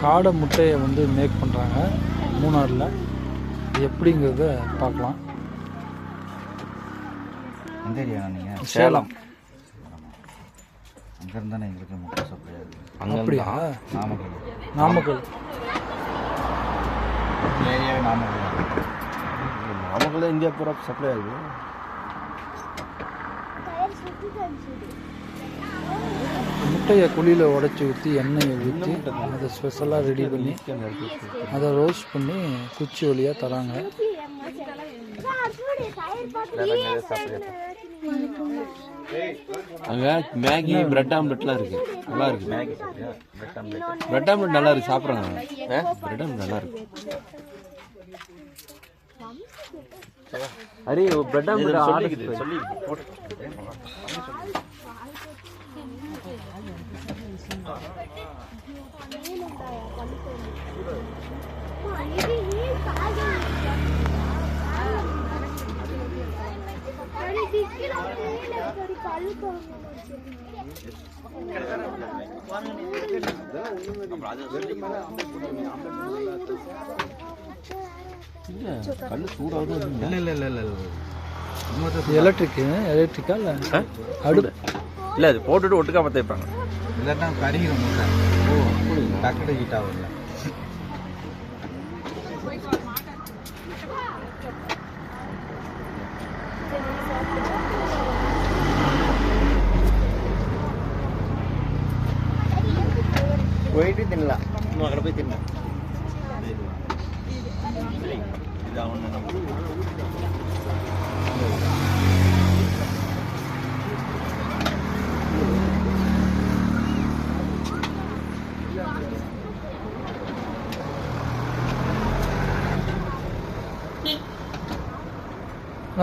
காடை முட்டையை வந்து மேக் பண்ணுறாங்க மூணாறில். எப்படிங்கிறத பார்க்கலாம். எந்த ஏரியா நீங்கள்? சேலம். அங்கே இருந்தானே எங்களுக்கு முட்டை சப்ளை ஆகுது. அப்படியா? நாமக்கல். நாமக்கல் ஏரியாவே நாமக்கல். நாமக்கல் இந்தியா பூரா சப்ளை ஆகுது. முட்டையை குழியில் உடச்சி ஊற்றி எண்ணெயை ஊற்றி அதை ஸ்பெஷலாக ரெடி பண்ணி அதை ரோஸ்ட் பண்ணி குச்சி வழியாக தராங்க. அங்கே மேகி பிரெட் ஆம்லெட்லாம் இருக்கு, நல்லா இருக்கு. மேகி பிரெட் ஆம்லெட் நல்லா இருக்கு, சாப்பிட்றாங்க. பிரெட் ஆம்லெட் நல்லா இருக்கு. அரே பிரெட் ஆம்லெட் ஆர்டர் சொல்லி கல் சூடாக எலக்ட்ரிக்கா இல்லை அடுப்பு இல்லை, அது போட்டுட்டு ஒட்டுக்கா பற்ற வைப்பாங்க. இல்லாட்டா கறிகிற முட்டை. ஓ டக்குனு ஹீட் ஆகல. போயிட்டு தின்னலாம், இன்னும் அங்கே போய் தின்னலாம்.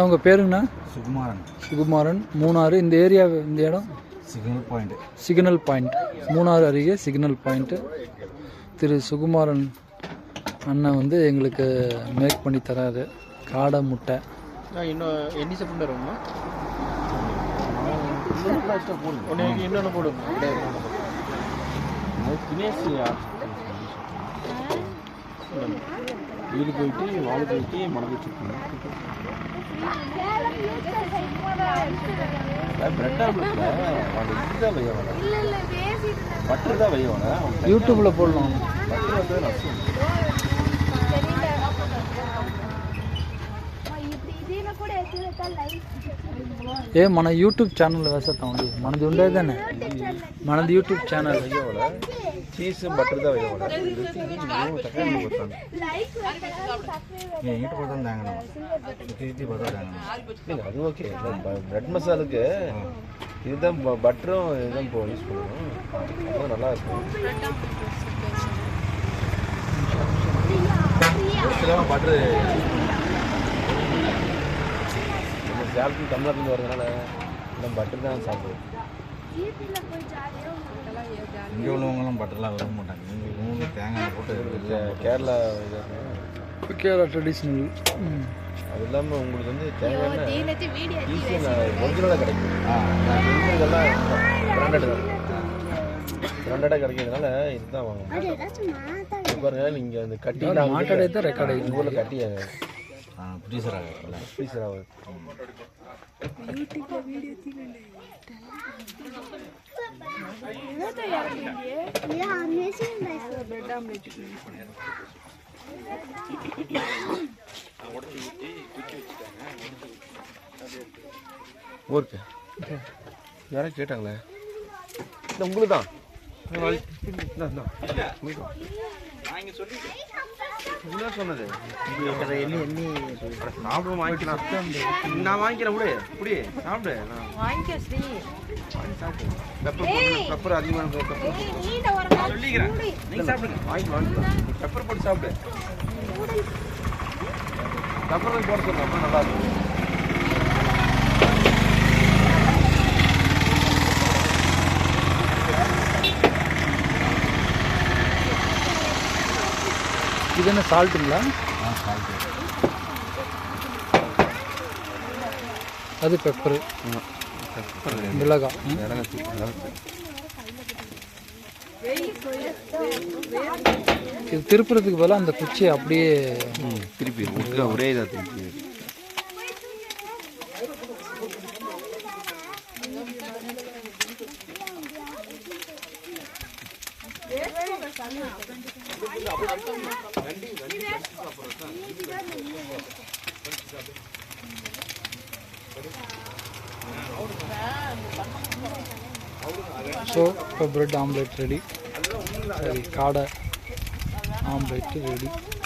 உங்கள் பேருங்கண்ணா? சுகுமாரன். சுகுமாரன். மூணாறு. இந்த ஏரியா, இந்த இடம் signal point. Signal point. Munnar அருகே சிக்னல் பாயிண்ட்டு. திரு சுகுமாரன் அண்ணன் வந்து எங்களுக்கு மேக் பண்ணி தராரு காடை முட்டை. இன்னும் எண்ணி சாப்பிட்டு வருமா? இன்னொன்று போடும். வீடு போயிட்டு வாழை போயிட்டு மணக்கு வச்சுருக்கோம். பிரெட் ஆம்லெட்ல இதுதான் வையவன, பட்டர் தான் வையவன. யூடியூப்பில் போடலாம். பட்டர் வந்து ரசம். మన యూట్యూబ్ ఛానల్ వేసేస్తా ఉండి మనది ఉండేదేనే మనది యూట్యూబ్ ఛానల్ வையவன சீஸ் பட்டர் தான் வையவன. தக்காளி போட்டாங்க. என்கிட்ட பார்த்தா தாங்கண்ணா திருத்தி பார்த்தா தாங்கண்ணா. இல்லைங்க அது ஓகே. பிரெட் மசாலுக்கு இதுதான் பட்டரும் இதுதான் இப்போ யூஸ் பண்ணணும். அப்போ நல்லா இருக்கும். பட்டரு சேலத்து தமிழ்நாட்டில் வரதுனால நம்ம பட்டர் தான் சாப்பிடுவோம். இங்கே உள்ளவங்களாம் பட்டர்லாம் விரும்ப மாட்டாங்க. இவங்க தேங்காய் போட்டு கேரளா கேரளா ட்ரெடிஷ்னல். அது இல்லாமல் உங்களுக்கு வந்து தேங்காய் ஈஸியாக ஒரிஜினலாக கிடைக்கும். இதெல்லாம் பிராண்டடாக கிடைக்கிறதுனால இதுதான் வாங்கணும். பாருங்க நீங்கள் அந்த கட்டி மாட்டாடே தான் ரெக்கார்ட் ஆகிடுச்சு. ஊரில் கட்டி ஃப்ரீசர் ஆகுது. ஃப்ரீசர் ஆகுது. ஓகே யாரும் கேட்டாங்களே? இல்லை உங்களுக்கு தான் என்ன சொன்னது? சாப்பிட வாங்கிக்கலாம். நான் வாங்கிக்கிறேன். விடு இப்படி சாப்பிடு. பெப்பர் அதிகமாக சொல்லிக்கிறேன். நீங்க சாப்பிடுங்க. வாங்கிக்கலாம். பெப்பர் போட்டு சாப்பிடு. பெப்பர் போட சொல்லுங்க, அப்போ நல்லா இருக்கும். இது என்ன சால்ட்டுங்களா? அது பெப்பரு, மிளகாய். இது திருப்புறதுக்கு பதிலாக அந்த குச்சியை அப்படியே திருப்பி ஒட்டுக்கா ஒரே இதாக திருப்பி. ஸோ இப்போ பிரெட் ஆம்லேட் ரெடி. சரி, காடை ஆம்லேட்டு ரெடி.